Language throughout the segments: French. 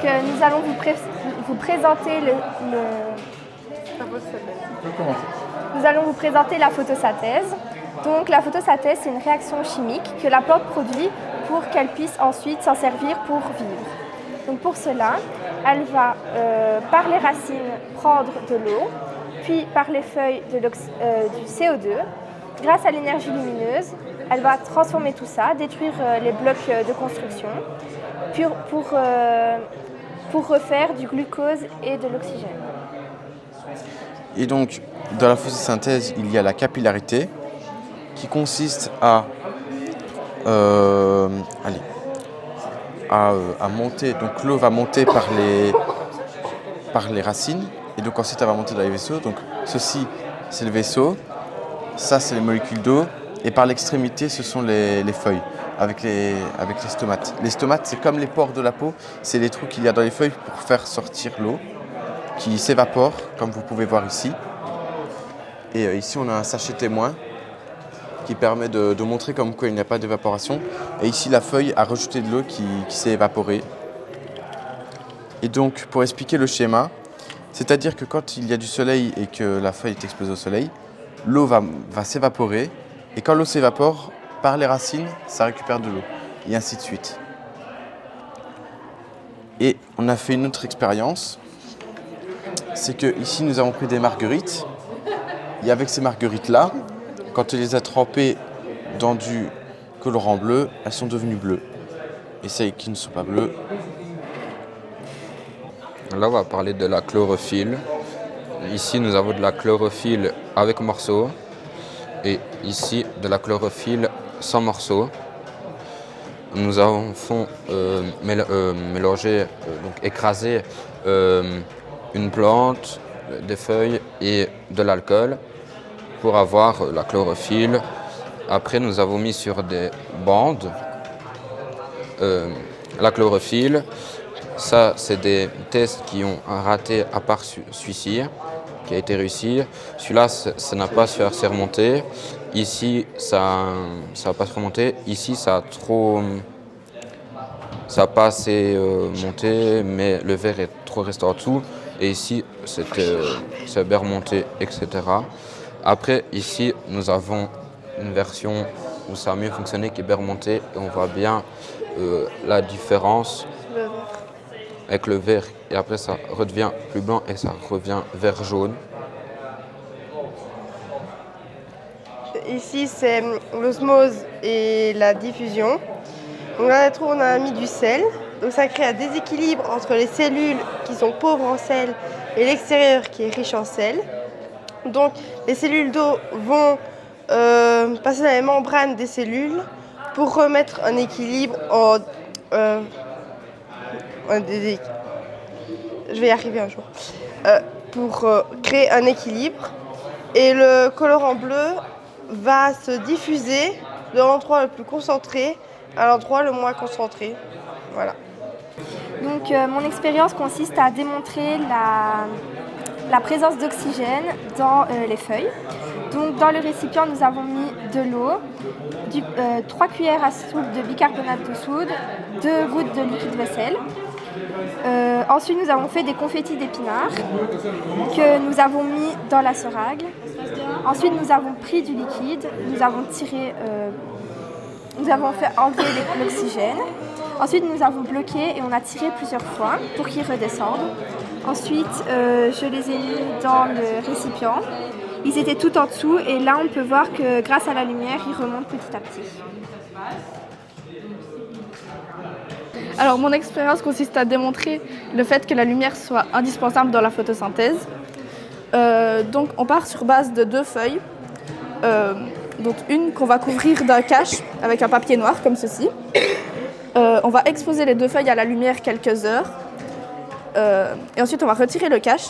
nous allons vous présenter Nous allons vous présenter la photosynthèse. Donc la photosynthèse, c'est une réaction chimique que la plante produit pour qu'elle puisse ensuite s'en servir pour vivre. Donc pour cela, elle va par les racines prendre de l'eau, puis par les feuilles du CO2. Grâce à l'énergie lumineuse, elle va transformer tout ça, détruire les blocs de construction, pour refaire du glucose et de l'oxygène. Et donc, dans la photosynthèse, il y a la capillarité qui consiste à monter. Donc l'eau va monter par les racines et donc ensuite elle va monter dans les vaisseaux. Donc ceci, c'est le vaisseau, ça, c'est les molécules d'eau et par l'extrémité, ce sont les feuilles avec les stomates. Les stomates, c'est comme les pores de la peau, c'est les trous qu'il y a dans les feuilles pour faire sortir l'eau qui s'évapore, comme vous pouvez voir ici. Et ici, on a un sachet témoin qui permet de montrer comme quoi il n'y a pas d'évaporation. Et ici, la feuille a rejeté de l'eau qui s'est évaporée. Et donc, pour expliquer le schéma, c'est-à-dire que quand il y a du soleil et que la feuille est exposée au soleil, l'eau va s'évaporer. Et quand l'eau s'évapore, par les racines, ça récupère de l'eau. Et ainsi de suite. Et on a fait une autre expérience. C'est que ici, nous avons pris des marguerites. Et avec ces marguerites-là, quand on les a trempées dans du colorant bleu, elles sont devenues bleues. Et celles qui ne sont pas bleues. Là, on va parler de la chlorophylle. Ici, nous avons de la chlorophylle avec morceaux. Et ici, de la chlorophylle sans morceaux. Nous avons mélangé, donc écrasé une plante, des feuilles et de l'alcool pour avoir la chlorophylle. Après, nous avons mis sur des bandes la chlorophylle. Ça, c'est des tests qui ont raté à part celui-ci, qui a été réussi. Celui-là, ça n'a pas su remonter. Ici, ça n'a pas su remonter. Ici, ça n'a pas assez monté, mais le verre est trop resté en dessous. Et ici, ça a bien remonté, etc. Après, ici, nous avons une version où ça a mieux fonctionné, qui est bien remontée. Et on voit bien la différence avec le vert. Et après, ça redevient plus blanc et ça revient vert jaune. Ici, c'est l'osmose et la diffusion. Donc là, on a mis du sel. Donc ça crée un déséquilibre entre les cellules qui sont pauvres en sel et l'extérieur qui est riche en sel. Donc les cellules d'eau vont passer dans les membranes des cellules pour remettre un équilibre je vais y arriver un jour. Pour créer un équilibre. Et le colorant bleu va se diffuser de l'endroit le plus concentré à l'endroit le moins concentré. Voilà. Donc mon expérience consiste à démontrer la présence d'oxygène dans les feuilles. Donc dans le récipient, nous avons mis de l'eau, 3 cuillères à soupe de bicarbonate de soude, 2 gouttes de liquide vaisselle. Ensuite, nous avons fait des confettis d'épinards que nous avons mis dans la seringue. Ensuite, nous avons pris du liquide, nous avons fait enlever l'oxygène. Ensuite, nous avons bloqué et on a tiré plusieurs fois pour qu'ils redescendent. Ensuite, je les ai mis dans le récipient. Ils étaient tout en dessous et là, on peut voir que grâce à la lumière, ils remontent petit à petit. Alors, mon expérience consiste à démontrer le fait que la lumière soit indispensable dans la photosynthèse. Donc, on part sur base de 2 feuilles. Donc, une qu'on va couvrir d'un cache avec un papier noir, comme ceci. On va exposer les 2 feuilles à la lumière quelques heures. Et ensuite, on va retirer le cache.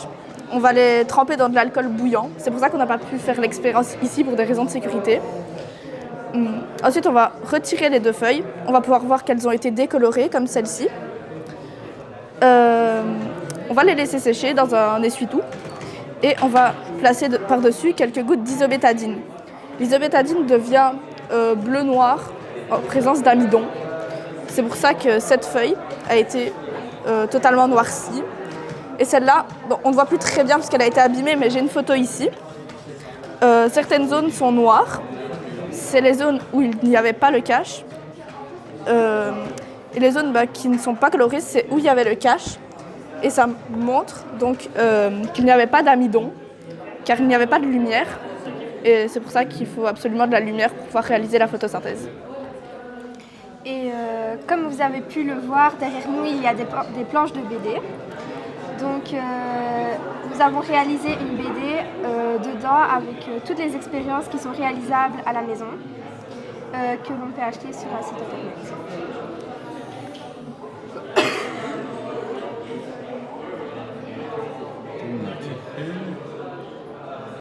On va les tremper dans de l'alcool bouillant. C'est pour ça qu'on n'a pas pu faire l'expérience ici pour des raisons de sécurité. Ensuite, on va retirer les 2 feuilles. On va pouvoir voir qu'elles ont été décolorées, comme celle-ci. On va les laisser sécher dans un essuie-tout. Et on va placer par-dessus quelques gouttes d'isobétadine. L'isobétadine devient bleu-noir en présence d'amidon. C'est pour ça que cette feuille a été totalement noircie. Et celle-là, bon, on ne voit plus très bien parce qu'elle a été abîmée, mais j'ai une photo ici. Certaines zones sont noires. C'est les zones où il n'y avait pas le cache. Et les zones qui ne sont pas colorées, c'est où il y avait le cache. Et ça montre donc qu'il n'y avait pas d'amidon, car il n'y avait pas de lumière. Et c'est pour ça qu'il faut absolument de la lumière pour pouvoir réaliser la photosynthèse. Et comme vous avez pu le voir, derrière nous, il y a des planches de BD. Donc, nous avons réalisé une BD dedans avec toutes les expériences qui sont réalisables à la maison, que l'on peut acheter sur un site internet.